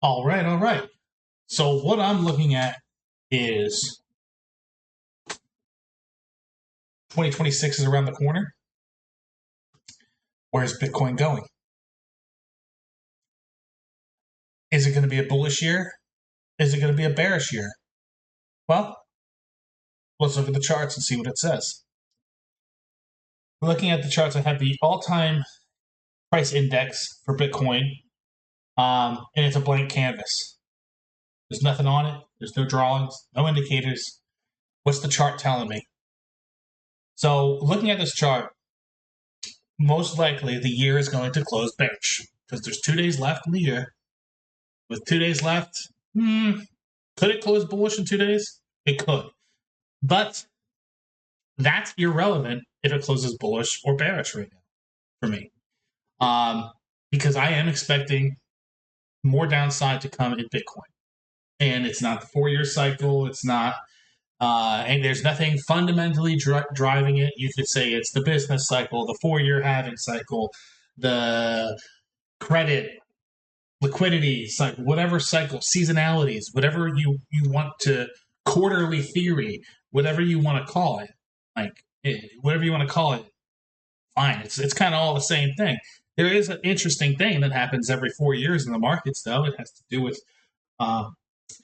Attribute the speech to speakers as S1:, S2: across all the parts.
S1: All right, all right. So what I'm looking at is 2026 is around the corner. Where's Bitcoin going? Is it going to be a bullish year? Is it going to be a bearish year? Well, let's look at the charts and see what it says. Looking at the charts, I have the all-time price index for Bitcoin, and it's a blank canvas. There's nothing on it. There's no drawings, no indicators. What's the chart telling me? So looking at this chart, most likely the year is going to close bearish because there's 2 days left in the year. With 2 days left, could it close bullish in 2 days? It could. But that's irrelevant if it closes bullish or bearish right now for me. Because I am expecting more downside to come in Bitcoin. And it's not the 4-year cycle. It's not, and there's nothing fundamentally driving it. You could say it's the business cycle, the 4-year halving cycle, the credit, liquidity cycle, whatever cycle, seasonalities, whatever you want to, quarterly theory, whatever you want to call it, whatever you want to call it, fine. It's kind of all the same thing. There is an interesting thing that happens every 4 years in the markets, though. It has to do with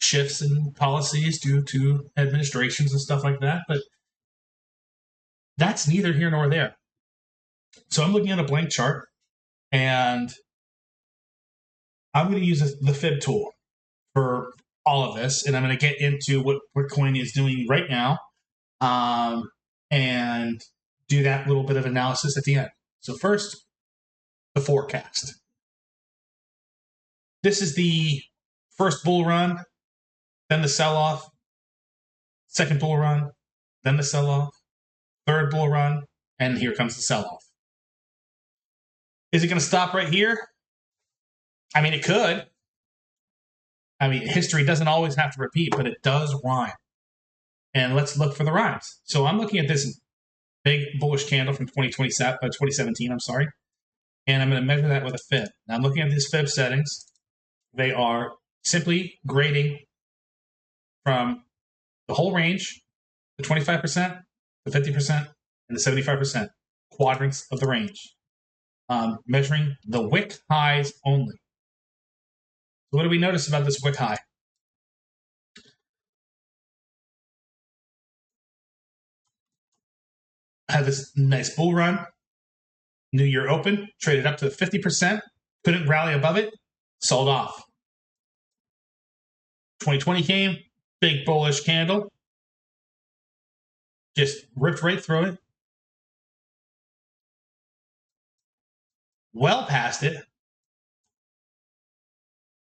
S1: shifts in policies due to administrations and stuff like that. But that's neither here nor there. So I'm looking at a blank chart, and I'm going to use the fib tool for all of this, and I'm going to get into what Bitcoin is doing right now, and do that little bit of analysis at the end. So first, the forecast. This is the first bull run, then the sell-off, second bull run, then the sell-off, third bull run, and here comes the sell-off. Is it going to stop right here? I mean, it could. I mean, history doesn't always have to repeat, but it does rhyme. And let's look for the rhymes. So I'm looking at this big bullish candle from 2017, and I'm going to measure that with a fib. Now I'm looking at these fib settings. They are simply grading from the whole range, the 25%, the 50%, and the 75% quadrants of the range, measuring the wick highs only. So what do we notice about this wick high? I had this nice bull run, New Year open, traded up to 50%, couldn't rally above it, sold off. 2020 came, big bullish candle, just ripped right through it, well past it,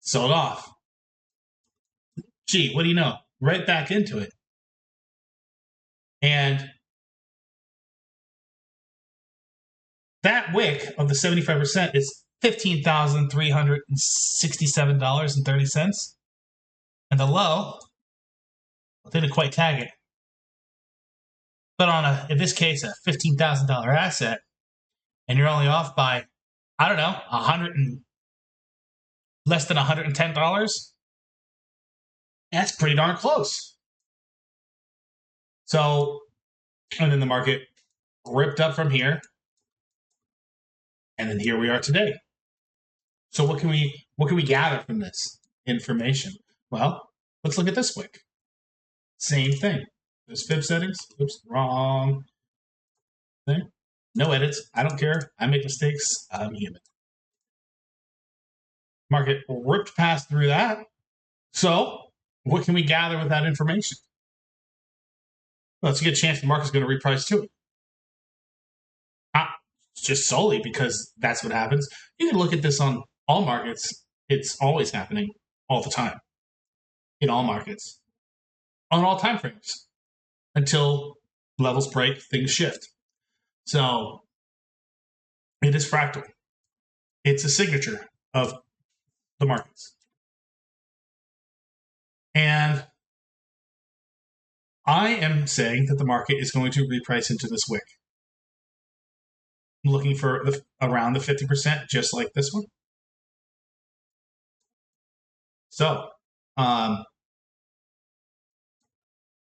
S1: sold off. Gee, what do you know? Right back into it. And that wick of the 75% is $15,367.30. And the low, I didn't quite tag it. But on in this case, a $15,000 asset, and you're only off by, I don't know, less than $110, that's pretty darn close. So, and then the market ripped up from here, and then here we are today. So what can we gather from this information? Well, let's look at this wick. Same thing. There's fib settings. Oops, wrong thing. No edits. I don't care. I make mistakes. I'm human. Market ripped past through that. So what can we gather with that information? Well, it's a good chance the market's going to reprice to it. Just solely because that's what happens. You can look at this on all markets. It's always happening all the time in all markets on all time frames until levels break, things shift. So it is fractal. It's a signature of the markets. And I am saying that the market is going to reprice into this wick. I'm looking for around the 50%, just like this one. So,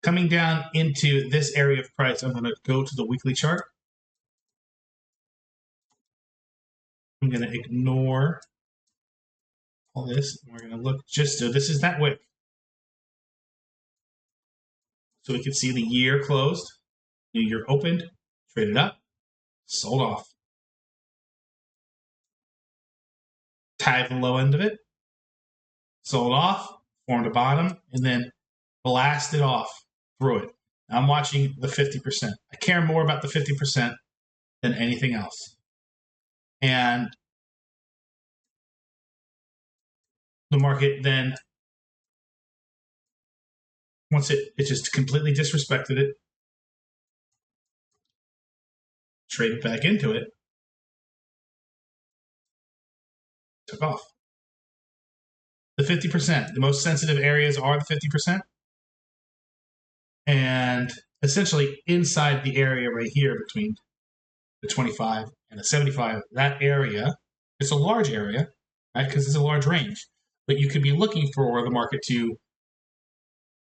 S1: coming down into this area of price, I'm going to go to the weekly chart. I'm going to ignore all this. And we're going to look just so this is that wick. So we can see the year closed, new year opened, traded up, sold off. Tagged the low end of it, sold off, formed a bottom, and then blasted off through it. Now I'm watching the 50%. I care more about the 50% than anything else. And the market then, once it just completely disrespected it, traded back into it, took off. The 50%, the most sensitive areas are the 50%. And essentially inside the area right here between the 25 and the 75, that area, it's a large area, right? Because it's a large range. But you could be looking for the market to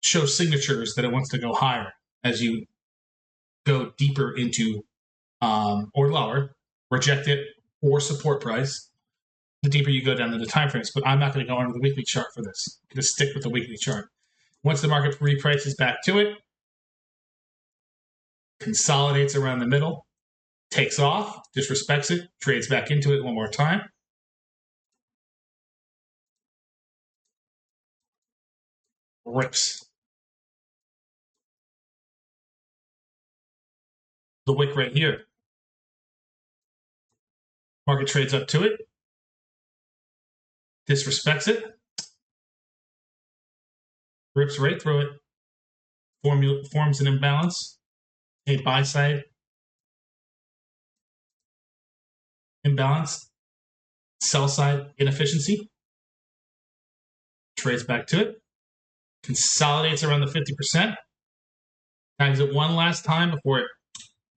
S1: show signatures that it wants to go higher as you go deeper into or lower, reject it, or support price, the deeper you go down into the time frames. But I'm not going to go under the weekly chart for this. I'm going to stick with the weekly chart. Once the market reprices back to it, consolidates around the middle, takes off, disrespects it, trades back into it one more time. Rips. The wick right here. Market trades up to it, disrespects it, rips right through it, forms an imbalance, a buy side imbalance, sell side inefficiency, trades back to it, consolidates around the 50%, tags it one last time before it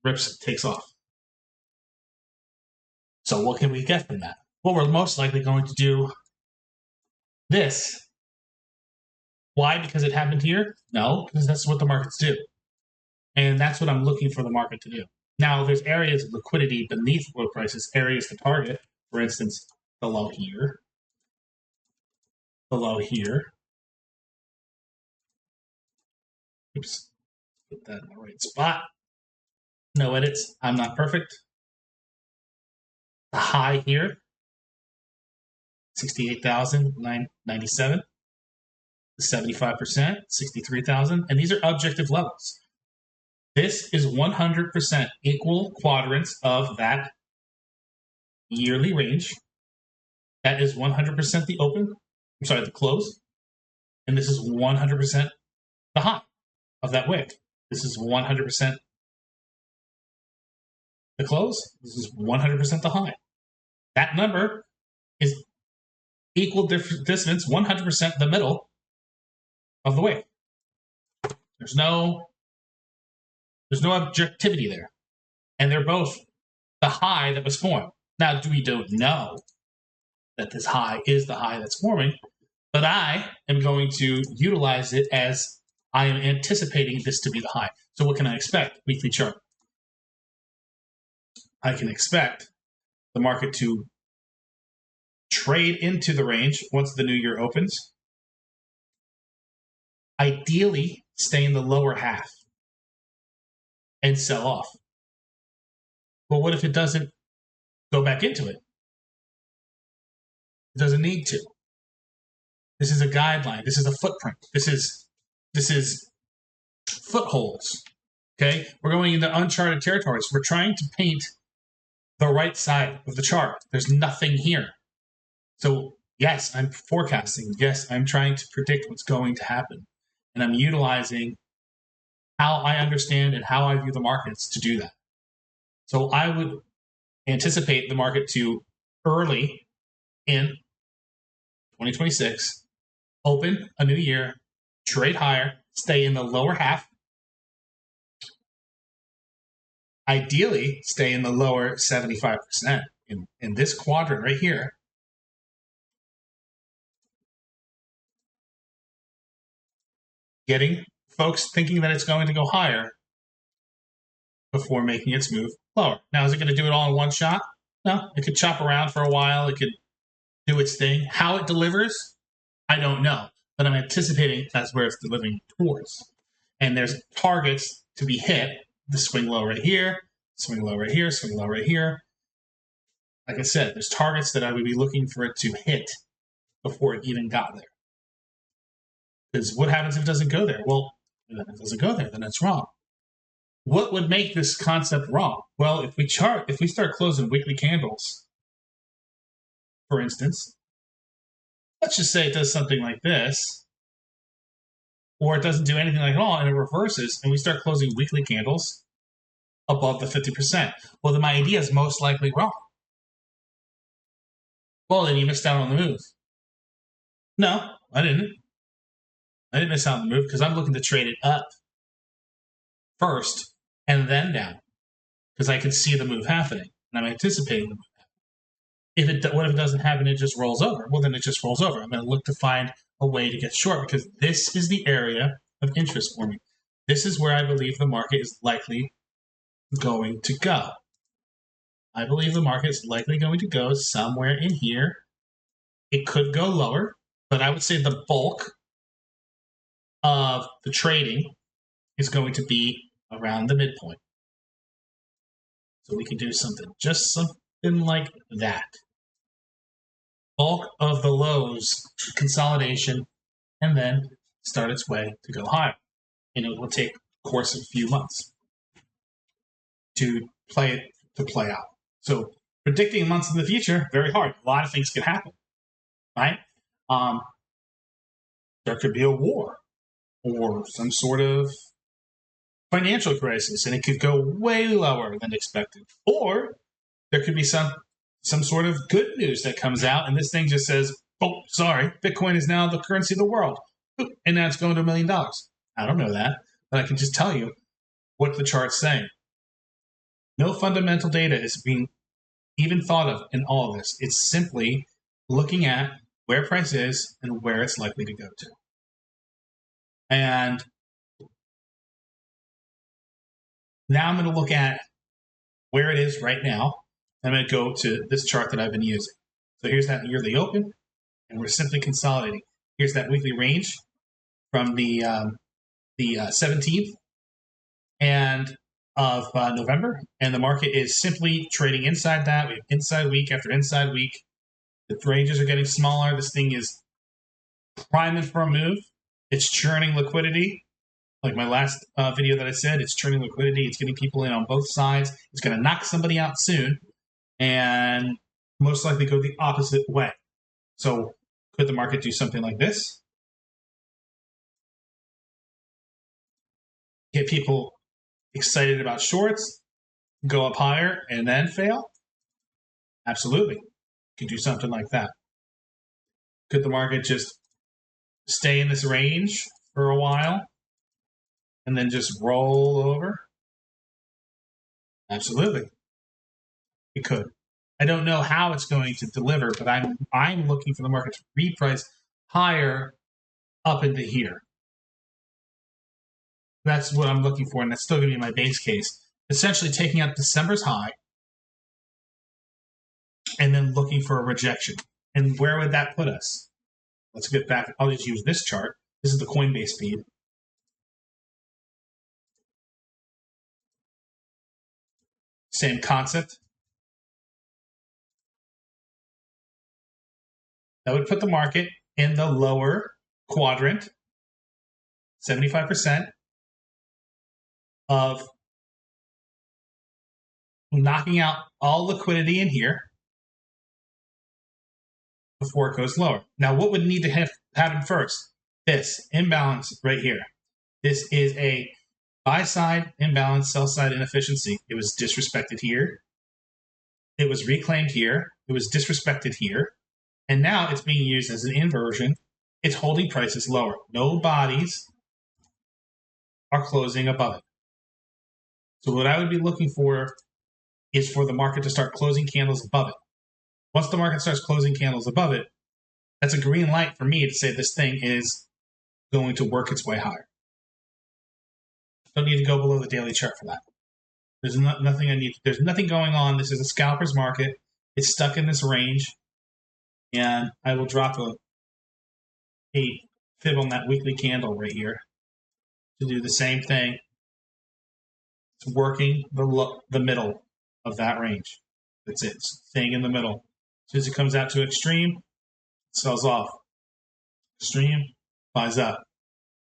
S1: rips, takes off. So what can we get from that? Well, we're most likely going to do this. Why? Because it happened here? No, because that's what the markets do. And that's what I'm looking for the market to do. Now, there's areas of liquidity beneath low prices, areas to target. For instance, the low here, the low here. Oops, put that in the right spot. No edits. I'm not perfect. The high here, 68,997. The 75%, 63,000. And these are objective levels. This is 100% equal quadrants of that yearly range. That is 100% the open. I'm sorry, the close. And this is 100% the high of that wick. This is 100% the close. This is 100% the high. That number is equal distance, 100% the middle of the wick. There's no objectivity there. And they're both the high that was formed. Now, we don't know that this high is the high that's forming, but I am going to utilize it as I am anticipating this to be the high. So what can I expect? Weekly chart. I can expect the market to trade into the range once the new year opens. Ideally, stay in the lower half and sell off. But what if it doesn't go back into it? It doesn't need to. This is a guideline. This is a footprint. This is footholds. Okay? We're going into uncharted territories. We're trying to paint the right side of the chart. There's nothing here. So, yes, I'm forecasting. Yes, I'm trying to predict what's going to happen. And I'm utilizing how I understand and how I view the markets to do that. So I would anticipate the market to early in 2026 open a new year, trade higher, stay in the lower half, ideally stay in the lower 75% in this quadrant right here. getting folks thinking that it's going to go higher before making its move lower. Now, is it going to do it all in one shot? No, it could chop around for a while. It could do its thing. How it delivers, I don't know. But I'm anticipating that's where it's delivering towards. And there's targets to be hit. The swing low right here, swing low right here, swing low right here. Like I said, there's targets that I would be looking for it to hit before it even got there. Because what happens if it doesn't go there? Well, if it doesn't go there, then it's wrong. What would make this concept wrong? Well, if we start closing weekly candles, for instance, let's just say it does something like this, or it doesn't do anything like all, and it reverses, and we start closing weekly candles above the 50%. Well, then my idea is most likely wrong. Well, then you missed out on the move. No, I didn't. I didn't miss out on the move because I'm looking to trade it up first and then down because I can see the move happening and I'm anticipating the move happening. What if it doesn't happen? It just rolls over. Well, then it just rolls over. I'm going to look to find a way to get short because this is the area of interest for me. This is where I believe the market is likely going to go. I believe the market is likely going to go somewhere in here. It could go lower, but I would say the bulk of the trading is going to be around the midpoint. So we can do just something like that. Bulk of the lows, consolidation, and then start its way to go higher. And it will take, of course, a few months to play out. So predicting months in the future, very hard. A lot of things could happen, right? There could be a war or some sort of financial crisis, and it could go way lower than expected. Or there could be some sort of good news that comes out, and this thing just says, oh, sorry, Bitcoin is now the currency of the world, and now it's going to $1 million. I don't know that, but I can just tell you what the chart's saying. No fundamental data is being even thought of in all of this. It's simply looking at where price is and where it's likely to go to. And now I'm going to look at where it is right now. I'm going to go to this chart that I've been using. So here's that yearly open, and we're simply consolidating. Here's that weekly range from the 17th and of November, and the market is simply trading inside that. We have inside week after inside week. The ranges are getting smaller. This thing is priming for a move. It's churning liquidity. Like my last video that I said, it's churning liquidity. It's getting people in on both sides. It's going to knock somebody out soon and most likely go the opposite way. So could the market do something like this? Get people excited about shorts, go up higher, and then fail? Absolutely. Could do something like that. Could the market just stay in this range for a while and then just roll over? Absolutely. It could. I don't know how it's going to deliver, but I'm looking for the market to reprice higher up into here. That's what I'm looking for, and that's still going to be my base case. Essentially taking out December's high and then looking for a rejection. And where would that put us? Let's get back. I'll just use this chart. This is the Coinbase feed. Same concept. That would put the market in the lower quadrant, 75% of knocking out all liquidity in here before it goes lower. Now, what would need to happen first? This imbalance right here. This is a buy-side imbalance, sell-side inefficiency. It was disrespected here. It was reclaimed here. It was disrespected here. And now it's being used as an inversion. It's holding prices lower. No bodies are closing above it. So what I would be looking for is for the market to start closing candles above it. Once the market starts closing candles above it, that's a green light for me to say this thing is going to work its way higher. Don't need to go below the daily chart for that. There's nothing I need. There's nothing going on. This is a scalper's market. It's stuck in this range, and I will drop a fib on that weekly candle right here to do the same thing. It's working the middle of that range. That's it. It's staying in the middle. As soon as it comes out to extreme, it sells off. Extreme, buys up.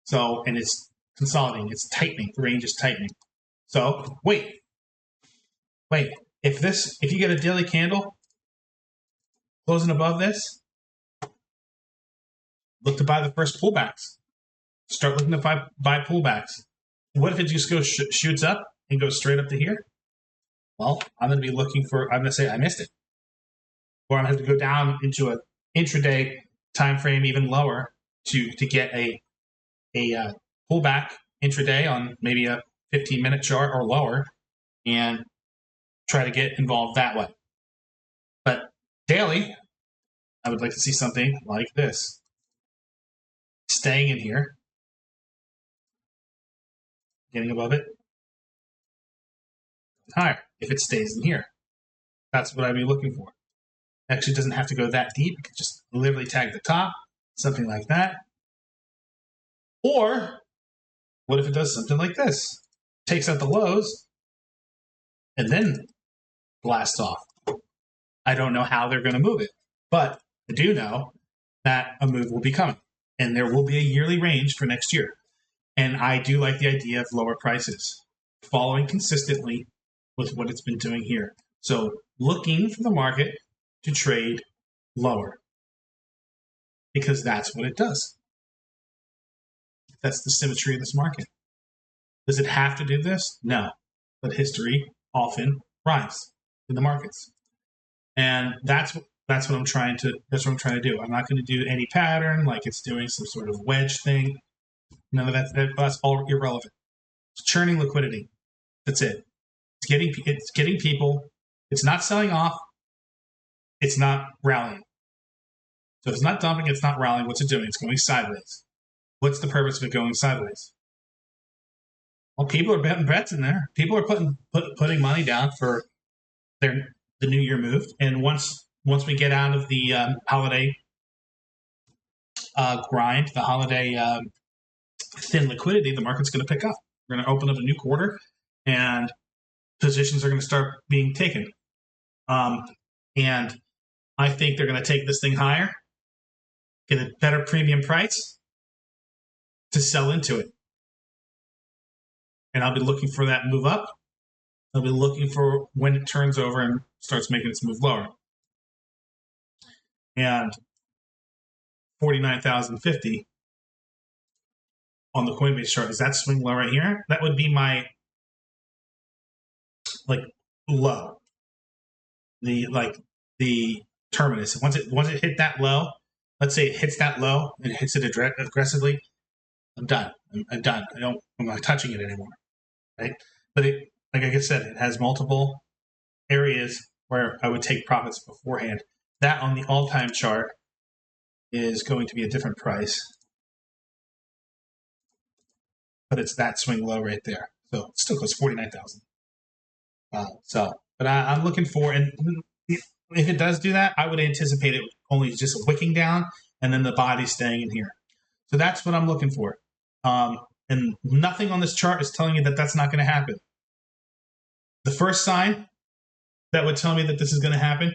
S1: So, and it's consolidating. It's tightening. The range is tightening. So, wait. If you get a daily candle closing above this, look to buy the first pullbacks. Start looking to buy pullbacks. What if it just goes shoots up and goes straight up to here? Well, I'm going to be looking for. I'm going to say I missed it, or I'm going to have to go down into an intraday time frame even lower to get a pullback intraday on maybe a 15-minute chart or lower, and try to get involved that way. But daily, I would like to see something like this. Staying in here, getting above it, higher if it stays in here. That's what I'd be looking for. Actually, it doesn't have to go that deep. It could just literally tag the top, something like that. Or what if it does something like this? Takes out the lows and then blasts off. I don't know how they're going to move it, but I do know that a move will be coming, and there will be a yearly range for next year. And I do like the idea of lower prices, following consistently with what it's been doing here. So looking for the market to trade lower, because that's what it does. That's the symmetry of this market. Does it have to do this? No, but history often rhymes in the markets, and that's what I'm trying to do. I'm not going to do any pattern like it's doing some sort of wedge thing. None of that. That's all irrelevant. It's churning liquidity. That's it. It's getting people. It's not selling off. It's not rallying. So if it's not dumping, it's not rallying. What's it doing? It's going sideways. What's the purpose of it going sideways? Well, people are betting bets in there. People are putting money down for the New Year move. And once we get out of the holiday grind, the holiday thin liquidity, the market's going to pick up. We're going to open up a new quarter, and positions are going to start being taken. And I think they're going to take this thing higher, get a better premium price to sell into it. And I'll be looking for that move up. I'll be looking for when it turns over and starts making its move lower. And 49,050 on the Coinbase chart, is that swing low right here? That would be my low. The terminus. Once it hit that low, let's say it hits that low and it hits it aggressively, I'm done. I'm done. I'm not touching it anymore. Right? But like I said, it has multiple areas where I would take profits beforehand. That on the all-time chart is going to be a different price. But it's that swing low right there. So it still goes 49,000. But I'm looking for, and if it does do that, I would anticipate it only just wicking down and then the body staying in here. So that's what I'm looking for. And nothing on this chart is telling you that that's not going to happen. The first sign that would tell me that this is going to happen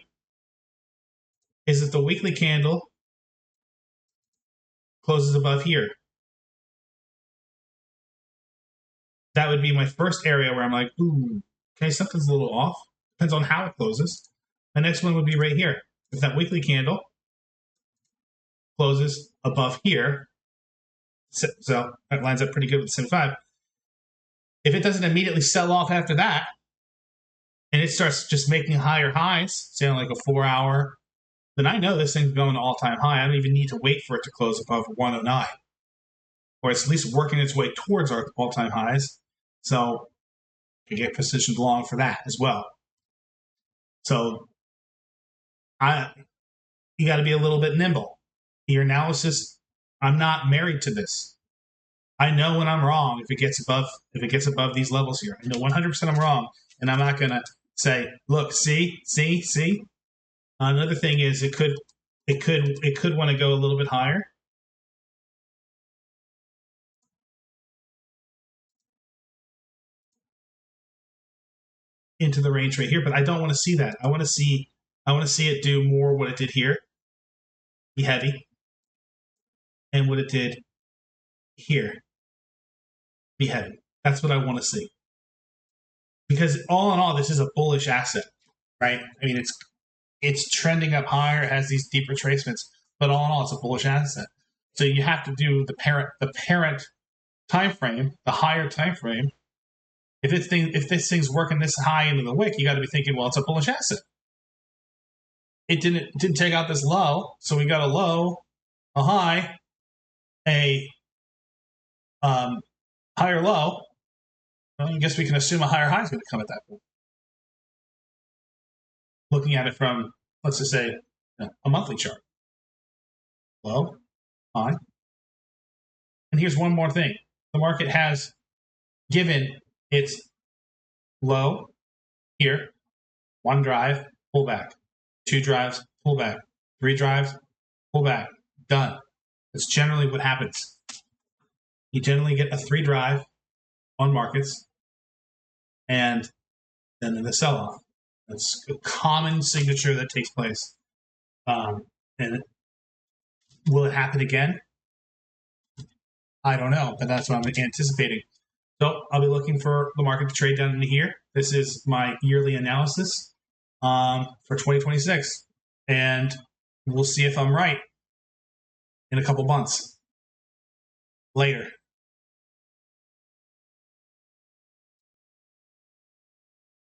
S1: is that the weekly candle closes above here. That would be my first area where I'm like, ooh, okay, something's a little off. Depends on how it closes. The next one would be right here. If that weekly candle closes above here, so that lines up pretty good with the 75. If it doesn't immediately sell off after that, and it starts just making higher highs, say on like a 4-hour, then I know this thing's going to all-time high. I don't even need to wait for it to close above 109. Or it's at least working its way towards our all-time highs. So you get positioned long for that as well. So you got to be a little bit nimble. Your analysis, I'm not married to this. I know when I'm wrong if it gets above these levels here. I know 100% I'm wrong, and I'm not gonna say, look, see. Another thing is it could want to go a little bit higher. Into the range right here, but I don't want to see that. I want to see it do more what it did here, be heavy, and what it did here, be heavy. That's what I want to see. Because all in all, this is a bullish asset, right? I mean, it's trending up higher, it has these deep retracements, but all in all, it's a bullish asset. So you have to do the parent time frame, the higher time frame. If this thing's working this high into the wick, you got to be thinking, well, it's a bullish asset. It didn't take out this low, so we got a low, a high, a higher low. Well, I guess we can assume a higher high is going to come at that point. Looking at it from, let's just say, a monthly chart. Low, high. And here's one more thing. The market has given its low here, one drive, pull back, two drives, pull back, three drives, pull back, done. That's generally what happens. You generally get a 3 drive on markets and then in the sell-off. That's a common signature that takes place. And will it happen again? I don't know, but that's what I'm anticipating. So I'll be looking for the market to trade down into here. This is my yearly analysis for 2026. And we'll see if I'm right in a couple months. Later.